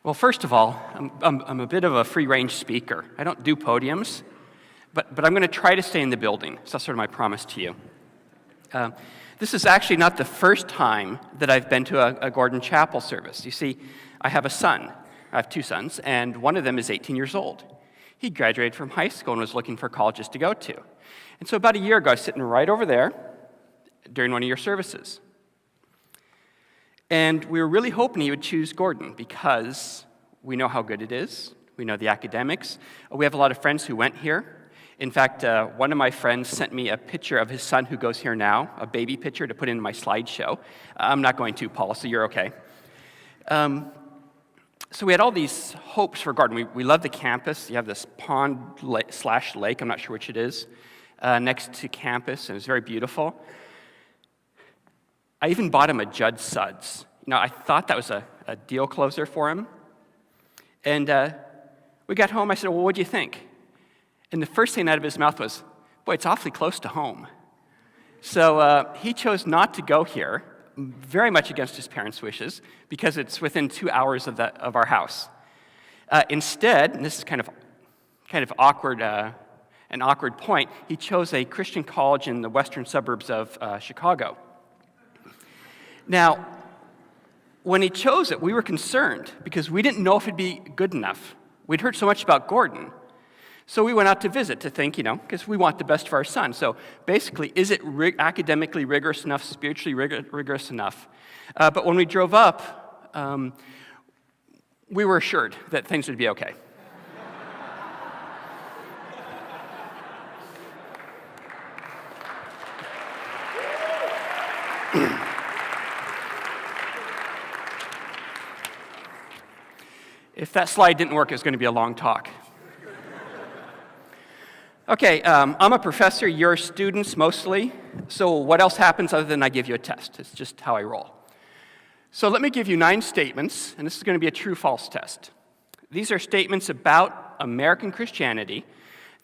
Well, first of all, I'm a bit of a free-range speaker. I don't do podiums, but I'm going to try to stay in the building. So that's sort of my promise to you. This is actually not the first time that I've been to a Gordon Chapel service. You see, I have a son. I have two sons, and one of them is 18 years old. He graduated from high school and was looking for colleges to go to. And so about a year ago, I was sitting right over there during one of your services. And we were really hoping he would choose Gordon because we know how good it is. We know the academics. We have a lot of friends who went here. In fact, one of my friends sent me a picture of his son who goes here now, a baby picture to put in my slideshow. I'm not going to, Paul, so you're okay. So we had all these hopes for Gordon. We love the campus. You have this pond/lake, I'm not sure which it is, next to campus, and it was very beautiful. I even bought him a Judd Suds. I thought that was a deal closer for him. And we got home, I said, well, what do you think? And the first thing out of his mouth was, boy, it's awfully close to home. So he chose not to go here, very much against his parents' wishes, because it's within 2 hours of our house. Instead, and this is kind of awkward, an awkward point, he chose a Christian college in the western suburbs of Chicago. Now, when he chose it, we were concerned because we didn't know if it'd be good enough. We'd heard so much about Gordon. So we went out to visit to think, because we want the best for our son. So basically, is it academically rigorous enough, spiritually rigorous enough? But when we drove up, we were assured that things would be okay. If that slide didn't work, it was going to be a long talk. Okay, I'm a professor, you're students mostly, so what else happens other than I give you a test? It's just how I roll. So let me give you 9 statements, and this is going to be a true-false test. These are statements about American Christianity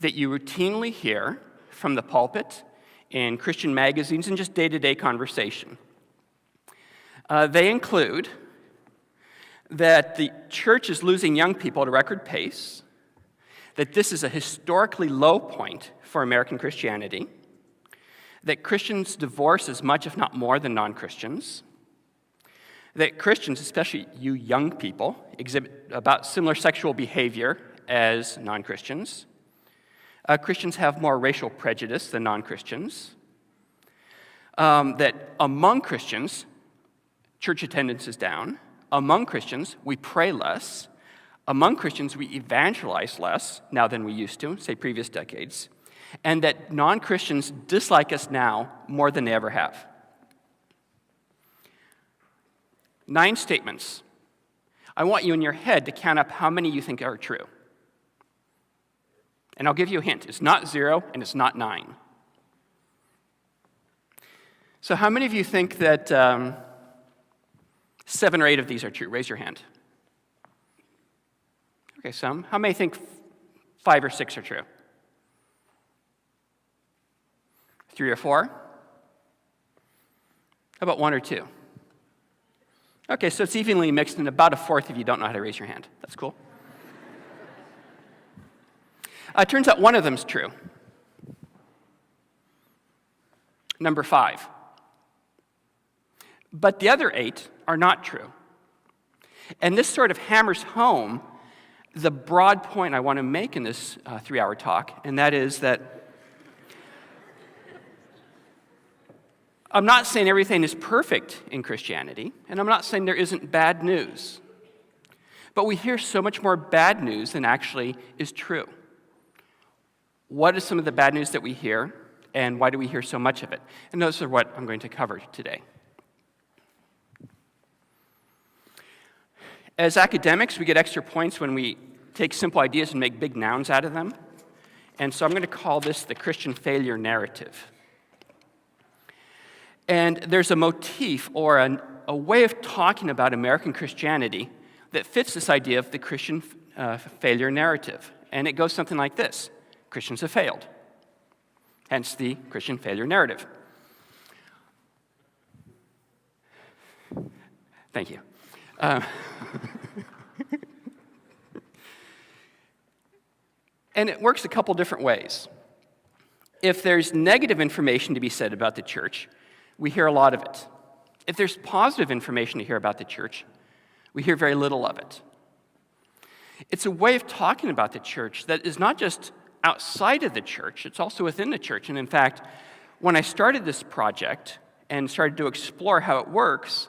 that you routinely hear from the pulpit, in Christian magazines, and just day-to-day conversation. They include that the church is losing young people at a record pace, that this is a historically low point for American Christianity, that Christians divorce as much, if not more, than non-Christians, that Christians, especially you young people, exhibit about similar sexual behavior as non-Christians, Christians have more racial prejudice than non-Christians, that among Christians, church attendance is down. Among Christians, we pray less. Among Christians, we evangelize less now than we used to, say previous decades. And that non-Christians dislike us now more than they ever have. 9 statements. I want you in your head to count up how many you think are true. And I'll give you a hint. It's not 0 and it's not 9. So how many of you think that 7 or 8 of these are true? Raise your hand. Okay, some. How many think 5 or 6 are true? 3 or 4? How about 1 or 2? Okay, so it's evenly mixed, and about a fourth of you don't know how to raise your hand. That's cool. It turns out one of them's true. Number 5. But the other 8 are not true. And this sort of hammers home the broad point I want to make in this 3-hour talk, and that is that I'm not saying everything is perfect in Christianity, and I'm not saying there isn't bad news. But we hear so much more bad news than actually is true. What is some of the bad news that we hear, and why do we hear so much of it? And those are what I'm going to cover today. As academics, we get extra points when we take simple ideas and make big nouns out of them. And so I'm going to call this the Christian failure narrative. And there's a motif or a way of talking about American Christianity that fits this idea of the Christian failure narrative. And it goes something like this. Christians have failed. Hence the Christian failure narrative. Thank you. And it works a couple different ways. If there's negative information to be said about the church, we hear a lot of it. If there's positive information to hear about the church, we hear very little of it. It's a way of talking about the church that is not just outside of the church, it's also within the church. And in fact, when I started this project and started to explore how it works,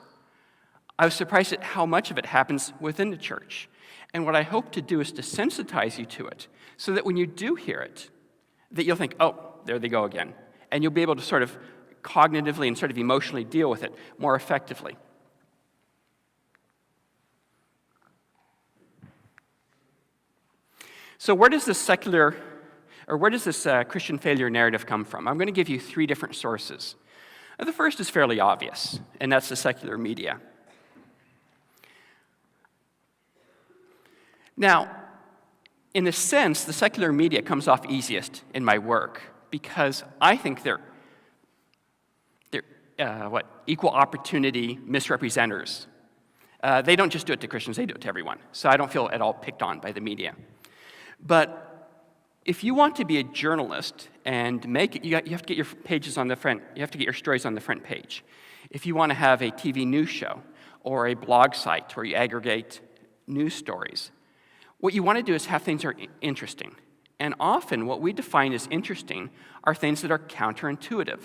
I was surprised at how much of it happens within the church. And what I hope to do is to sensitize you to it, so that when you do hear it, that you'll think, oh, there they go again. And you'll be able to sort of cognitively and sort of emotionally deal with it more effectively. So where does this Christian failure narrative come from? I'm going to give you 3 different sources. The first is fairly obvious, and that's the secular media. Now, in a sense, the secular media comes off easiest in my work because I think they're equal opportunity misrepresenters. They don't just do it to Christians, they do it to everyone. So I don't feel at all picked on by the media. But if you want to be a journalist and make it, you have to get your pages on the front, you have to get your stories on the front page. If you want to have a TV news show or a blog site where you aggregate news stories, what you want to do is have things that are interesting. And often what we define as interesting are things that are counterintuitive.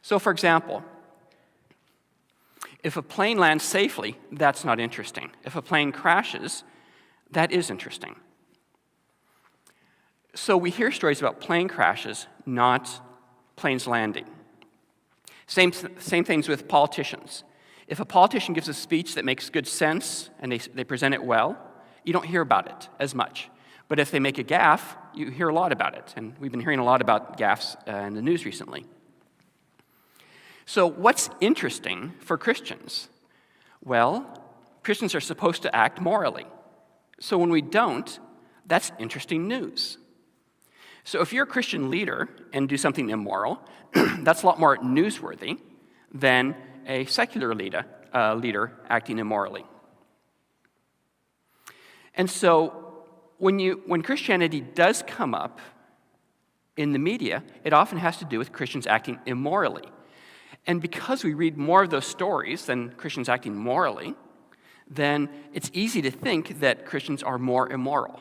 So for example, if a plane lands safely, that's not interesting. If a plane crashes, that is interesting. So we hear stories about plane crashes, not planes landing. Same things with politicians. If a politician gives a speech that makes good sense and they present it well, you don't hear about it as much. But if they make a gaffe, you hear a lot about it. And we've been hearing a lot about gaffes in the news recently. So what's interesting for Christians? Well, Christians are supposed to act morally. So when we don't, that's interesting news. So if you're a Christian leader and do something immoral, that's a lot more newsworthy than a secular leader acting immorally. And so when Christianity does come up in the media, it often has to do with Christians acting immorally. And because we read more of those stories than Christians acting morally, then it's easy to think that Christians are more immoral.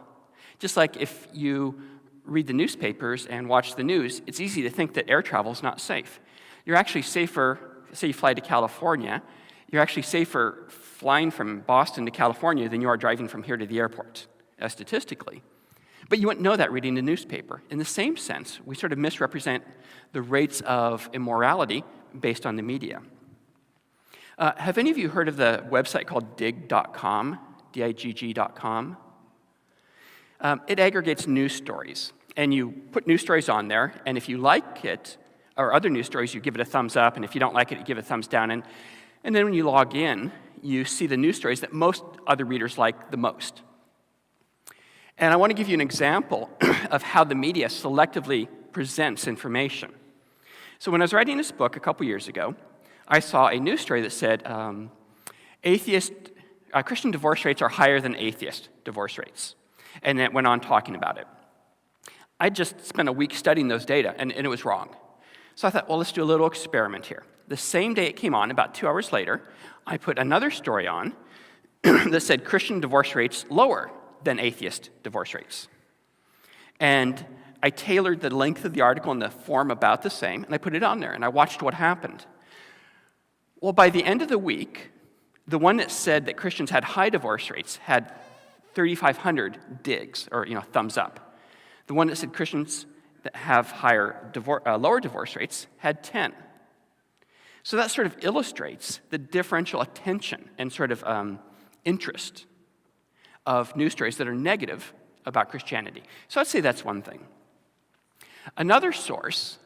Just like if you read the newspapers and watch the news, it's easy to think that air travel is not safe. You're actually safer, say you fly to California, you're actually safer flying from Boston to California than you are driving from here to the airport, statistically. But you wouldn't know that reading the newspaper. In the same sense, we sort of misrepresent the rates of immorality based on the media. Have any of you heard of the website called dig.com, digg.com? It aggregates news stories, and you put news stories on there, and if you like it, or other news stories, you give it a thumbs up, and if you don't like it, you give it a thumbs down. And then when you log in, you see the news stories that most other readers like the most. And I want to give you an example of how the media selectively presents information. So when I was writing this book a couple years ago, I saw a news story that said Christian divorce rates are higher than atheist divorce rates. And it went on talking about it. I just spent a week studying those data, and it was wrong. So I thought, well, let's do a little experiment here. The same day it came on, about 2 hours later, I put another story on that said Christian divorce rates lower than atheist divorce rates. And I tailored the length of the article and the form about the same, and I put it on there, and I watched what happened. Well, by the end of the week, the one that said that Christians had high divorce rates had 3,500 digs, or thumbs up. The one that said Christians that have lower divorce rates had 10. So that sort of illustrates the differential attention and sort of interest of news stories that are negative about Christianity. So I'd say that's one thing. Another source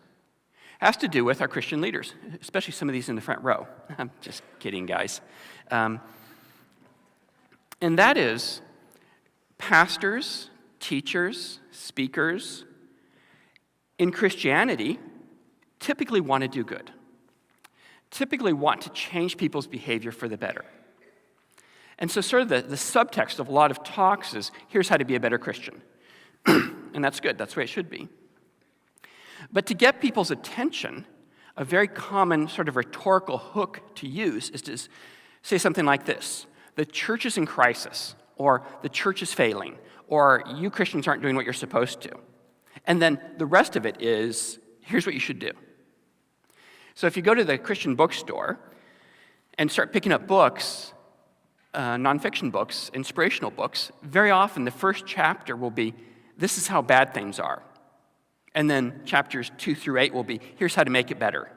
has to do with our Christian leaders, especially some of these in the front row. I'm just kidding, guys. And that is pastors, teachers, speakers in Christianity typically want to do good, typically want to change people's behavior for the better. And so sort of the subtext of a lot of talks is, here's how to be a better Christian. And that's good. That's the way it should be. But to get people's attention, a very common sort of rhetorical hook to use is to say something like this: the church is in crisis, or the church is failing, or you Christians aren't doing what you're supposed to. And then the rest of it is, here's what you should do. So if you go to the Christian bookstore and start picking up books, nonfiction books, inspirational books, very often the first chapter will be, this is how bad things are. And then chapters 2 through 8 will be, here's how to make it better.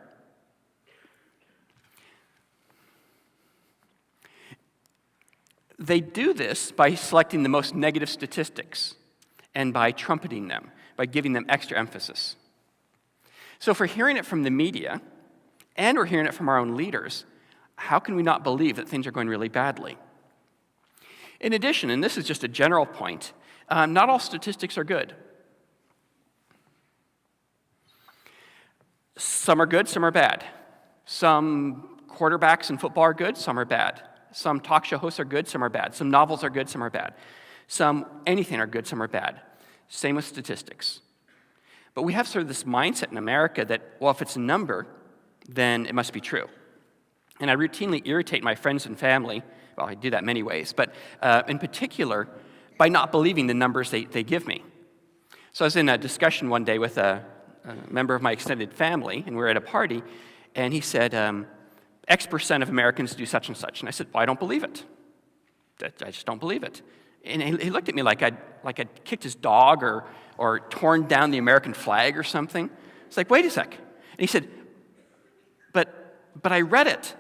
They do this by selecting the most negative statistics and by trumpeting them, by giving them extra emphasis. So if we're hearing it from the media and we're hearing it from our own leaders, how can we not believe that things are going really badly? In addition, and this is just a general point, not all statistics are good. Some are good, some are bad. Some quarterbacks in football are good, some are bad. Some talk show hosts are good, some are bad. Some novels are good, some are bad. Some anything are good, some are bad. Same with statistics. But we have sort of this mindset in America that, well, if it's a number, then it must be true. And I routinely irritate my friends and family, well, I do that many ways, but in particular, by not believing the numbers they give me. So I was in a discussion one day with a member of my extended family, and we were at a party, and he said, X percent of Americans do such and such. And I said, well, I don't believe it. I just don't believe it. And he looked at me like I'd kicked his dog or torn down the American flag or something. It's like, wait a sec. And he said, but I read it.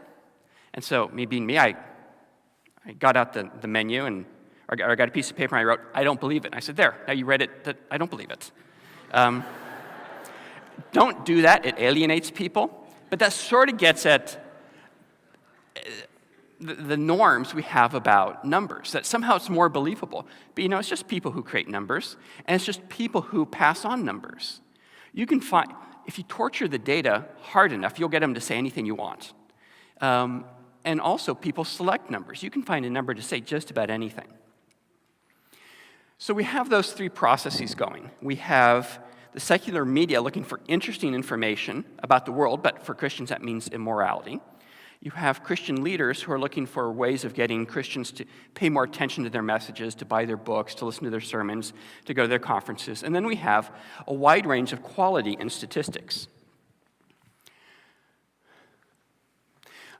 And so, me being me, I got out the menu and I got a piece of paper and I wrote, I don't believe it. And I said, there, now you read it, I don't believe it. Don't do that. It alienates people. But that sort of gets at the norms we have about numbers, that somehow it's more believable. But it's just people who create numbers, and it's just people who pass on numbers. You can find, if you torture the data hard enough, you'll get them to say anything you want. And also, people select numbers. You can find a number to say just about anything. So we have those three processes going. We have the secular media looking for interesting information about the world, but for Christians that means immorality. You have Christian leaders who are looking for ways of getting Christians to pay more attention to their messages, to buy their books, to listen to their sermons, to go to their conferences. And then we have a wide range of quality and statistics.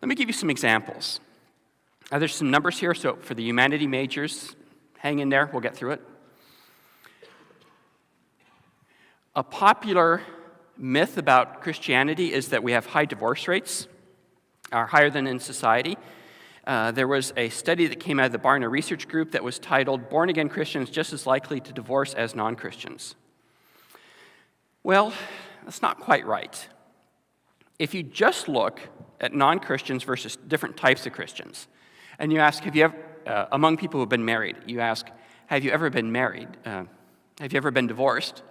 Let me give you some examples. There's some numbers here, so for the humanity majors, hang in there, we'll get through it. A popular myth about Christianity is that we have high divorce rates, are higher than in society. There was a study that came out of the Barna Research Group that was titled, Born-Again Christians Just as Likely to Divorce as Non-Christians. Well, that's not quite right. If you just look at non-Christians versus different types of Christians, and you ask, have you ever, among people who have been married, you ask, have you ever been married? Have you ever been divorced?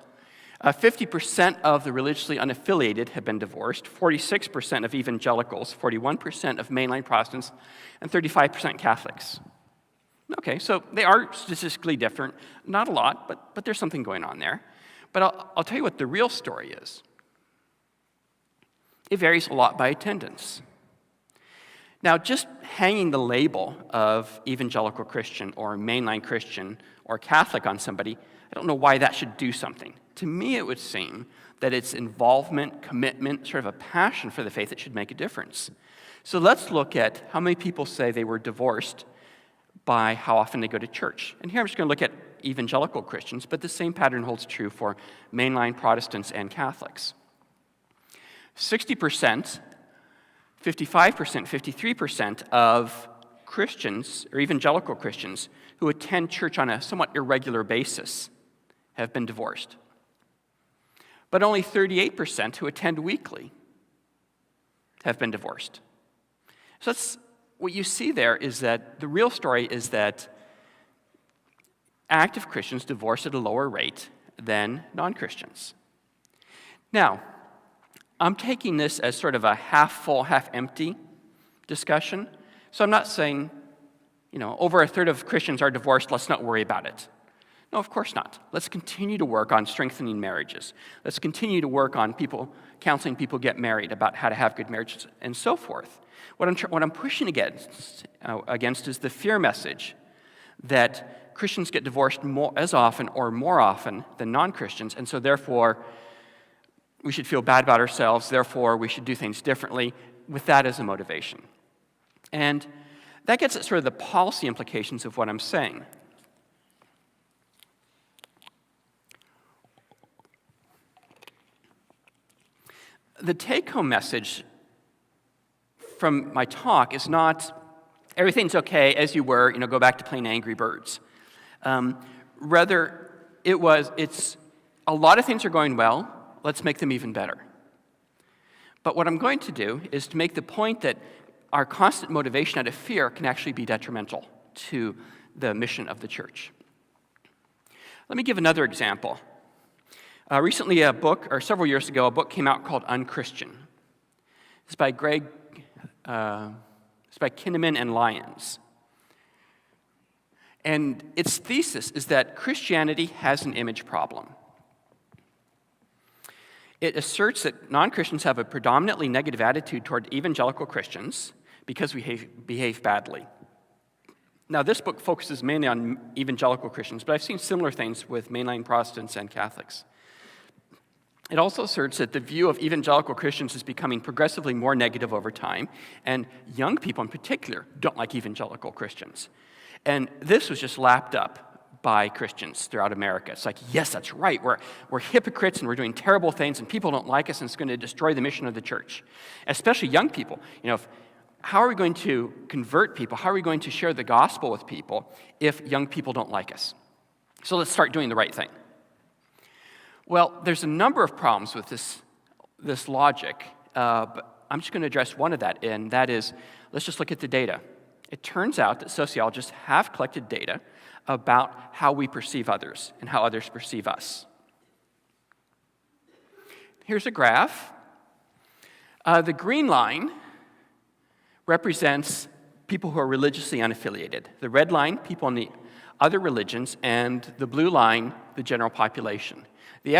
50% of the religiously unaffiliated have been divorced, 46% of evangelicals, 41% of mainline Protestants, and 35% Catholics. Okay, so they are statistically different. Not a lot, but there's something going on there. But I'll tell you what the real story is. It varies a lot by attendance. Now, just hanging the label of evangelical Christian or mainline Christian or Catholic on somebody, I don't know why that should do something. To me, it would seem that it's involvement, commitment, sort of a passion for the faith that should make a difference. So let's look at how many people say they were divorced by how often they go to church. And here I'm just going to look at evangelical Christians, but the same pattern holds true for mainline Protestants and Catholics. 60%, 55%, 53% of Christians, or evangelical Christians, who attend church on a somewhat irregular basis have been divorced. But only 38% who attend weekly have been divorced. So that's what you see there is that the real story is that active Christians divorce at a lower rate than non-Christians. Now, I'm taking this as sort of a half-full, half-empty discussion. So I'm not saying, over a third of Christians are divorced, let's not worry about it. No, of course not. Let's continue to work on strengthening marriages. Let's continue to work on counseling people get married, about how to have good marriages, and so forth. What I'm pushing against is the fear message that Christians get divorced as often or more often than non-Christians, and so therefore we should feel bad about ourselves, therefore we should do things differently, with that as a motivation. And that gets at sort of the policy implications of what I'm saying. The take-home message from my talk is not, everything's okay as you were, go back to playing Angry Birds. Rather, it's a lot of things are going well, let's make them even better. But what I'm going to do is to make the point that our constant motivation out of fear can actually be detrimental to the mission of the church. Let me give another example. Recently, several years ago, a book came out called Unchristian. It's by Kinnaman and Lyons. And its thesis is that Christianity has an image problem. It asserts that non-Christians have a predominantly negative attitude toward evangelical Christians because we behave badly. Now, this book focuses mainly on evangelical Christians, but I've seen similar things with mainline Protestants and Catholics. It also asserts that the view of evangelical Christians is becoming progressively more negative over time, and young people in particular don't like evangelical Christians. And this was just lapped up by Christians throughout America. It's like, yes, that's right, we're hypocrites and we're doing terrible things and people don't like us and it's going to destroy the mission of the church. Especially young people. How are we going to convert people? How are we going to share the gospel with people if young people don't like us? So let's start doing the right thing. Well, there's a number of problems with this logic, but I'm just going to address one of that, and that is, let's just look at the data. It turns out that sociologists have collected data about how we perceive others and how others perceive us. Here's a graph. The green line represents people who are religiously unaffiliated. The red line, people in the other religions, and the blue line, the general population. The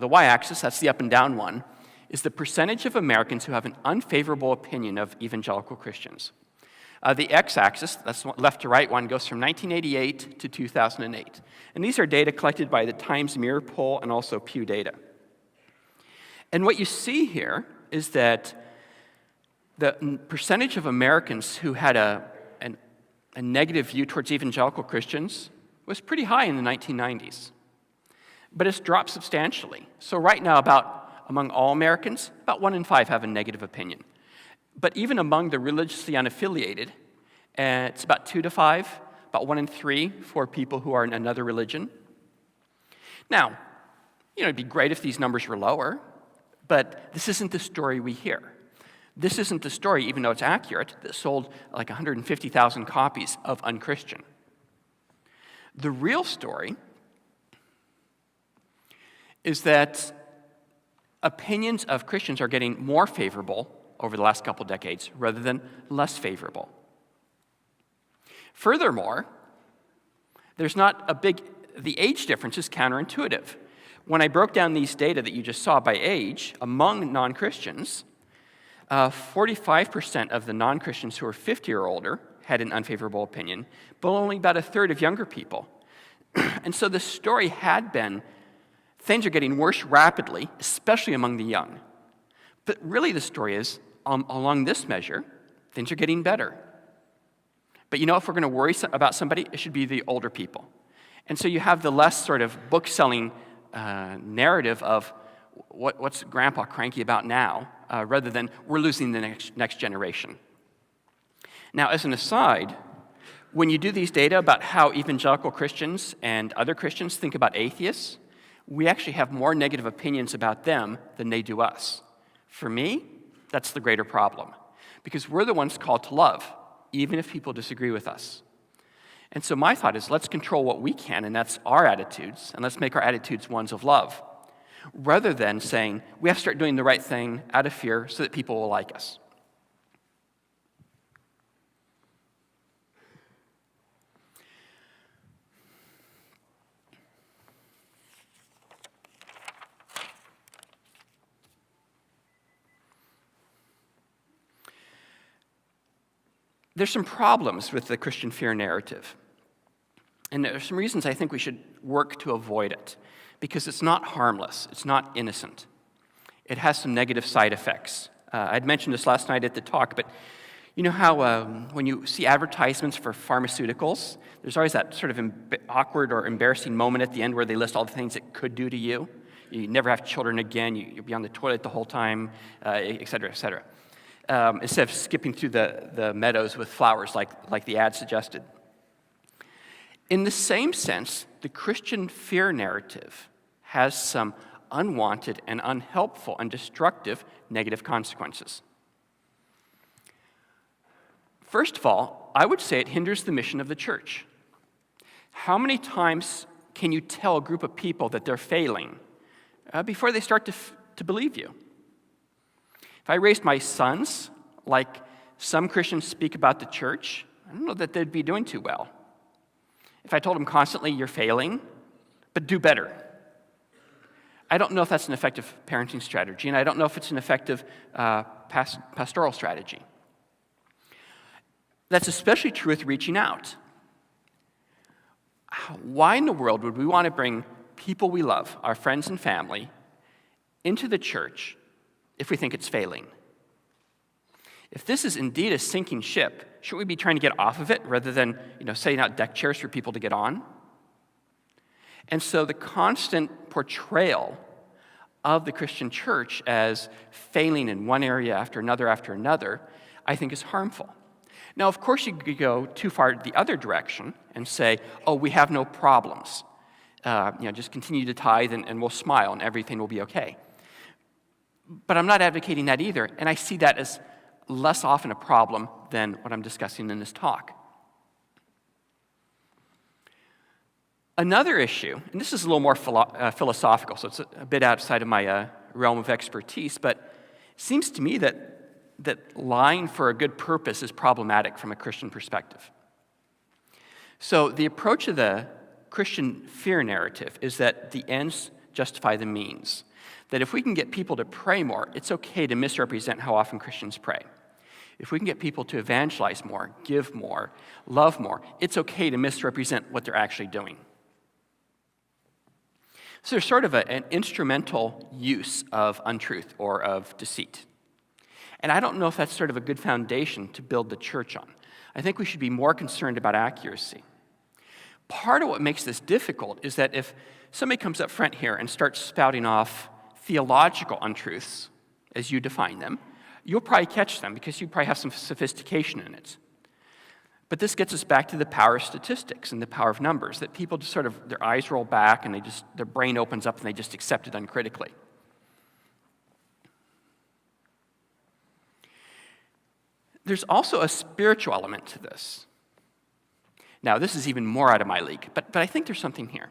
y-axis, that's the up and down one, is the percentage of Americans who have an unfavorable opinion of evangelical Christians. The x-axis, that's the left to right one, goes from 1988 to 2008. And these are data collected by the Times Mirror poll and also Pew data. And what you see here is that the percentage of Americans who had a negative view towards evangelical Christians was pretty high in the 1990s. But it's dropped substantially. So right now, among all Americans, about 1 in 5 have a negative opinion. But even among the religiously unaffiliated, it's about 2 to 5, about 1 in 3 for people who are in another religion. Now, it'd be great if these numbers were lower, but this isn't the story we hear. This isn't the story, even though it's accurate, that sold like 150,000 copies of Unchristian. The real story is that opinions of Christians are getting more favorable over the last couple decades rather than less favorable. Furthermore, the age difference is counterintuitive. When I broke down these data that you just saw by age, among non-Christians, 45% of the non-Christians who are 50 or older had an unfavorable opinion, but only about a third of younger people. And so the story had been, things are getting worse rapidly, especially among the young. But really the story is, along this measure, things are getting better. But if we're going to worry about somebody, it should be the older people. And so you have the less sort of book-selling narrative of what's Grandpa cranky about now, rather than we're losing the next generation. Now, as an aside, when you do these data about how evangelical Christians and other Christians think about atheists, we actually have more negative opinions about them than they do us. For me, that's the greater problem, because we're the ones called to love, even if people disagree with us. And so my thought is, let's control what we can, and that's our attitudes, and let's make our attitudes ones of love, rather than saying, we have to start doing the right thing out of fear so that people will like us. There's some problems with the Christian fear narrative. And there are some reasons I think we should work to avoid it, because it's not harmless, it's not innocent. It has some negative side effects. I'd mentioned this last night at the talk, but you know how when you see advertisements for pharmaceuticals, there's always that sort of awkward or embarrassing moment at the end where they list all the things it could do to you. You never have children again, you'll be on the toilet the whole time, et cetera, et cetera. Instead of skipping through the meadows with flowers like the ad suggested. In the same sense, the Christian fear narrative has some unwanted and unhelpful and destructive negative consequences. First of all, I would say it hinders the mission of the church. How many times can you tell a group of people that they're failing before they start to believe you? If I raised my sons like some Christians speak about the church, I don't know that they'd be doing too well. If I told them constantly, you're failing, but do better, I don't know if that's an effective parenting strategy, and I don't know if it's an effective pastoral strategy. That's especially true with reaching out. Why in the world would we want to bring people we love, our friends and family, into the church if we think it's failing? If this is indeed a sinking ship, shouldn't we be trying to get off of it rather than, setting out deck chairs for people to get on? And so the constant portrayal of the Christian church as failing in one area after another, I think is harmful. Now, of course, you could go too far the other direction and say, oh, we have no problems. Just continue to tithe and we'll smile and everything will be okay. But I'm not advocating that either, and I see that as less often a problem than what I'm discussing in this talk. Another issue, and this is a little more philosophical, so it's a bit outside of my realm of expertise, but it seems to me that lying for a good purpose is problematic from a Christian perspective. So the approach of the Christian fear narrative is that the ends justify the means. That if we can get people to pray more, it's okay to misrepresent how often Christians pray. If we can get people to evangelize more, give more, love more, it's okay to misrepresent what they're actually doing. So there's sort of an instrumental use of untruth or of deceit. And I don't know if that's sort of a good foundation to build the church on. I think we should be more concerned about accuracy. Part of what makes this difficult is that if somebody comes up front here and starts spouting off theological untruths, as you define them, you'll probably catch them because you probably have some sophistication in it. But this gets us back to the power of statistics and the power of numbers, that people just sort of, their eyes roll back and their brain opens up and they just accept it uncritically. There's also a spiritual element to this. Now, this is even more out of my league, but I think there's something here.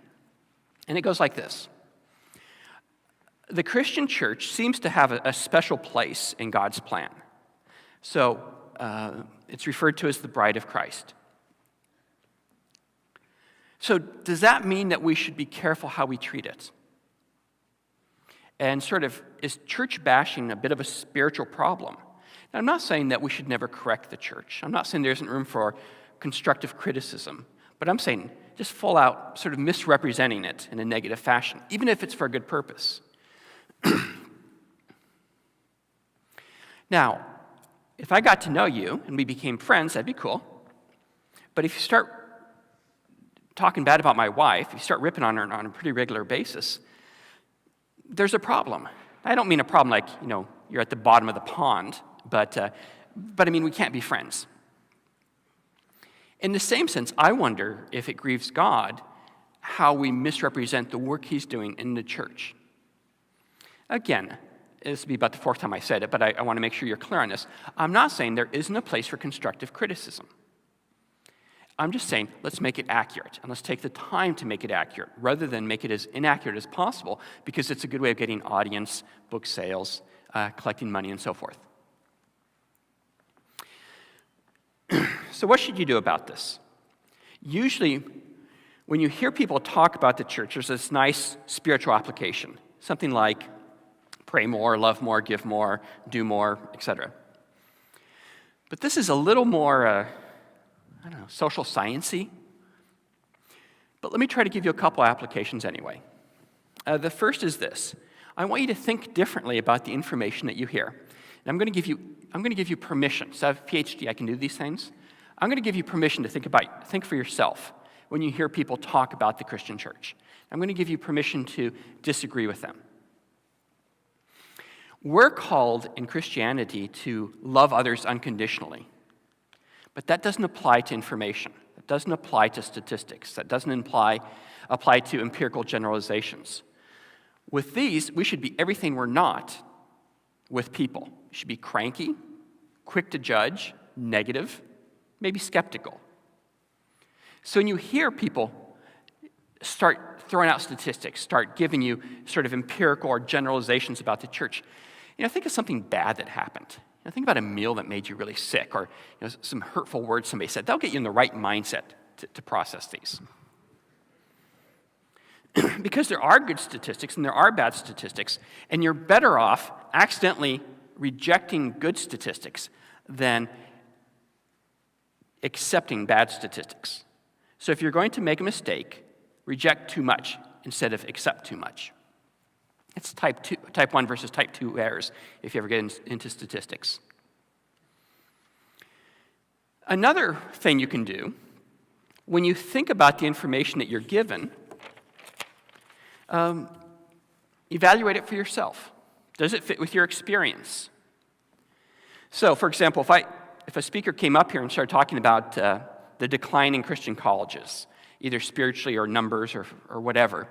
And it goes like this. The Christian church seems to have a special place in God's plan. So it's referred to as the bride of Christ. So does that mean that we should be careful how we treat it? And sort of, is church bashing a bit of a spiritual problem? Now, I'm not saying that we should never correct the church. I'm not saying there isn't room for constructive criticism. But I'm saying just full out sort of misrepresenting it in a negative fashion, even if it's for a good purpose. Now, if I got to know you and we became friends, that'd be cool. But if you start talking bad about my wife, if you start ripping on her on a pretty regular basis, there's a problem. I don't mean a problem like, you're at the bottom of the pond, but I mean we can't be friends. In the same sense, I wonder if it grieves God how we misrepresent the work he's doing in the church. Again, this will be about the fourth time I said it, but I want to make sure you're clear on this. I'm not saying there isn't a place for constructive criticism. I'm just saying let's make it accurate, and let's take the time to make it accurate, rather than make it as inaccurate as possible, because it's a good way of getting audience, book sales, collecting money, and so forth. So what should you do about this? Usually, when you hear people talk about the church, there's this nice spiritual application, something like pray more, love more, give more, do more, etc. But this is a little more, social science-y. But let me try to give you a couple applications anyway. The first is this. I want you to think differently about the information that you hear. And I'm going to give you permission. So I have a PhD, I can do these things. I'm going to give you permission to think for yourself when you hear people talk about the Christian church. I'm going to give you permission to disagree with them. We're called in Christianity to love others unconditionally. But that doesn't apply to information. That doesn't apply to statistics. That doesn't apply to empirical generalizations. With these, we should be everything we're not with people. We should be cranky, quick to judge, negative, maybe skeptical. So when you hear people start throwing out statistics, start giving you sort of empirical or generalizations about the church, think of something bad that happened. Think about a meal that made you really sick, or some hurtful words somebody said. That'll get you in the right mindset to process these. Because there are good statistics and there are bad statistics, and you're better off accidentally rejecting good statistics than accepting bad statistics. So if you're going to make a mistake, reject too much instead of accept too much. It's type 1 versus type 2 errors if you ever get into statistics. Another thing you can do, when you think about the information that you're given, evaluate it for yourself. Does it fit with your experience? So, for example, if a speaker came up here and started talking about the decline in Christian colleges, either spiritually or numbers or whatever,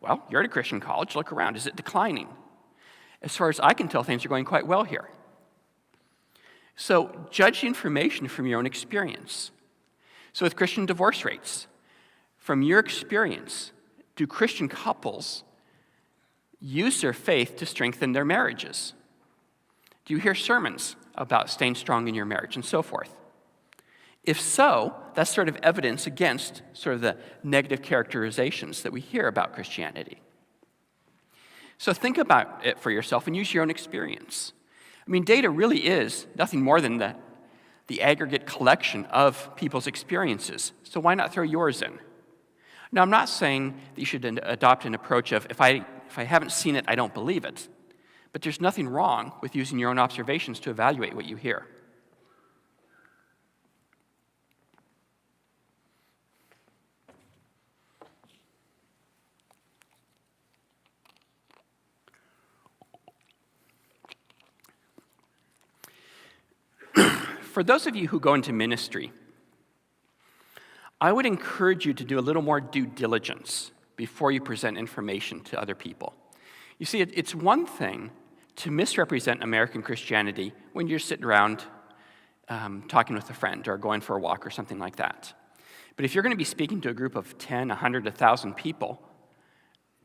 well, you're at a Christian college, look around. Is it declining? As far as I can tell, things are going quite well here. So judge the information from your own experience. So with Christian divorce rates, from your experience, do Christian couples use their faith to strengthen their marriages? Do you hear sermons about staying strong in your marriage and so forth? If so, that's sort of evidence against sort of the negative characterizations that we hear about Christianity. So think about it for yourself and use your own experience. Data really is nothing more than the aggregate collection of people's experiences. So why not throw yours in? Now, I'm not saying that you should adopt an approach of, if I haven't seen it, I don't believe it. But there's nothing wrong with using your own observations to evaluate what you hear. For those of you who go into ministry, I would encourage you to do a little more due diligence before you present information to other people. You see, it's one thing to misrepresent American Christianity when you're sitting around talking with a friend or going for a walk or something like that. But if you're going to be speaking to a group of 10, 100, 1,000 people,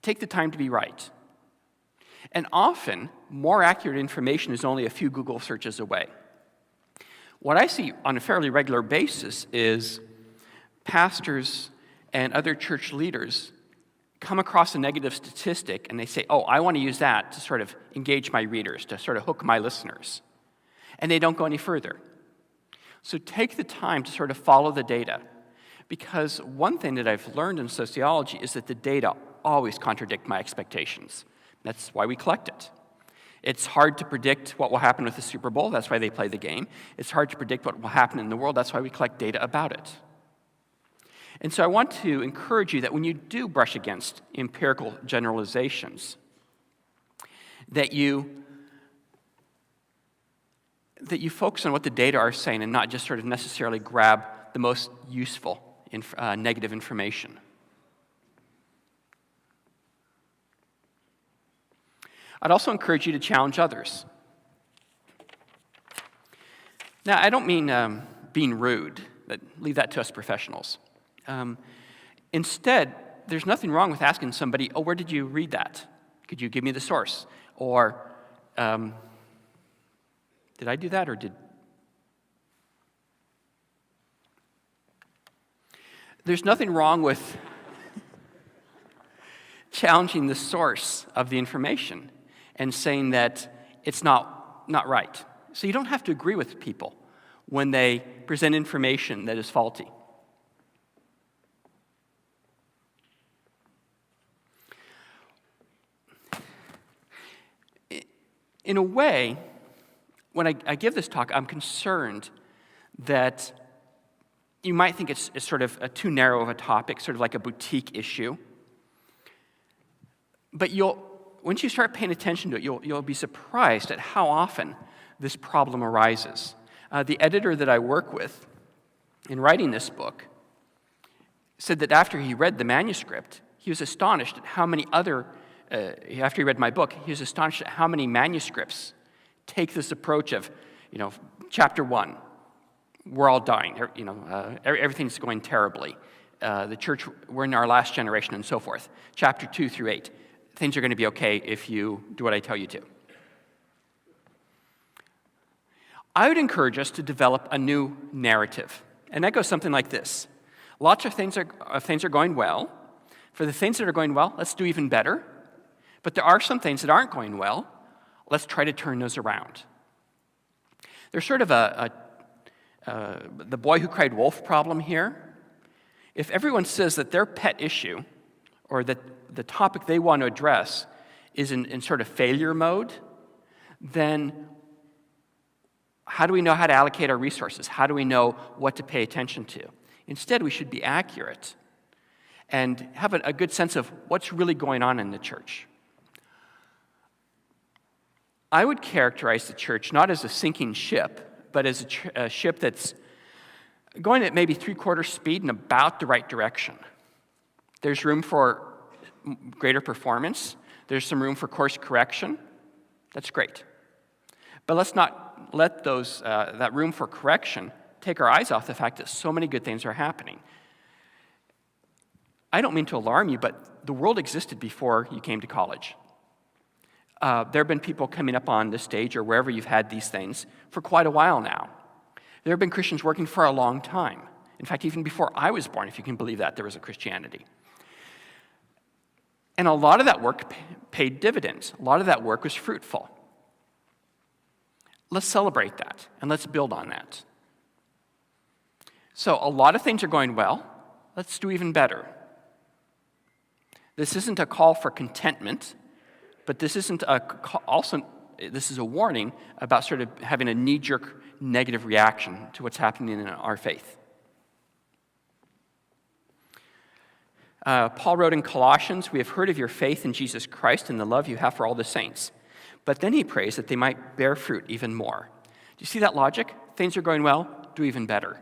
take the time to be right. And often, more accurate information is only a few Google searches away. What I see on a fairly regular basis is pastors and other church leaders come across a negative statistic and they say, oh, I want to use that to sort of engage my readers, to sort of hook my listeners. And they don't go any further. So take the time to sort of follow the data. Because one thing that I've learned in sociology is that the data always contradict my expectations. That's why we collect it. It's hard to predict what will happen with the Super Bowl. That's why they play the game. It's hard to predict what will happen in the world. That's why we collect data about it. And so I want to encourage you that when you do brush against empirical generalizations, that you focus on what the data are saying and not just sort of necessarily grab the most useful negative information. I'd also encourage you to challenge others. Now, I don't mean being rude. Leave that to us professionals. Instead, there's nothing wrong with asking somebody, oh, where did you read that? Could you give me the source? Or, did I do that or did... There's nothing wrong with challenging the source of the information and saying that it's not right. So you don't have to agree with people. when they present information that is faulty. In a way, when I give this talk, I'm concerned that you might think it's sort of too narrow of a topic, sort of like a boutique issue. But once you start paying attention to it, you'll be surprised at how often this problem arises. The editor that I work with in writing this book said that after he read the manuscript, he was astonished at how many after he read my book, he was astonished at how many manuscripts take this approach of, chapter 1, we're all dying, everything's going terribly. The church, we're in our last generation and so forth. Chapter 2 through 8, things are going to be okay if you do what I tell you to. I would encourage us to develop a new narrative, and that goes something like this. Lots of things are going well. For the things that are going well, let's do even better. But there are some things that aren't going well. Let's try to turn those around. There's sort of the boy who cried wolf problem here. If everyone says that their pet issue or that the topic they want to address is in sort of failure mode, then how do we know how to allocate our resources? How do we know what to pay attention to? Instead, we should be accurate and have a good sense of what's really going on in the church. I would characterize the church not as a sinking ship, but as a ship that's going at maybe 3/4 speed in about the right direction. There's room for greater performance. There's some room for course correction. That's great. But let's not let that room for correction take our eyes off the fact that so many good things are happening. I don't mean to alarm you, but the world existed before you came to college. There have been people coming up on this stage or wherever you've had these things for quite a while now. There have been Christians working for a long time. In fact, even before I was born, if you can believe that, there was a Christianity. And a lot of that work paid dividends. A lot of that work was fruitful. Let's celebrate that, and let's build on that. So a lot of things are going well. Let's do even better. This isn't a call for contentment, but this isn't this is a warning about sort of having a knee-jerk negative reaction to what's happening in our faith. Paul wrote in Colossians, "We have heard of your faith in Jesus Christ and the love you have for all the saints." But then he prays that they might bear fruit even more. Do you see that logic? Things are going well, do even better.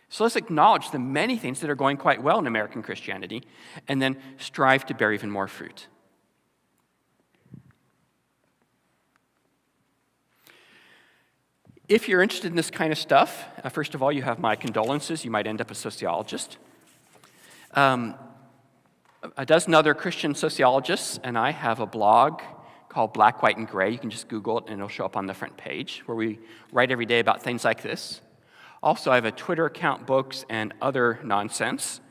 So let's acknowledge the many things that are going quite well in American Christianity and then strive to bear even more fruit. If you're interested in this kind of stuff, first of all, you have my condolences. You might end up a sociologist. A dozen other Christian sociologists and I have a blog called Black, White, and Gray. You can just Google it and it'll show up on the front page where we write every day about things like this. Also, I have a Twitter account, books, and other nonsense.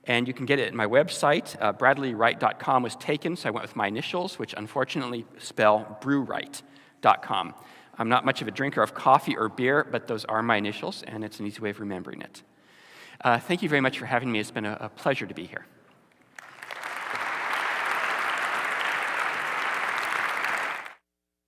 And you can get it at my website. BradleyWright.com was taken, so I went with my initials, which unfortunately spell BrewWright.com. I'm not much of a drinker of coffee or beer, but those are my initials, and it's an easy way of remembering it. Thank you very much for having me. It's been a pleasure to be here.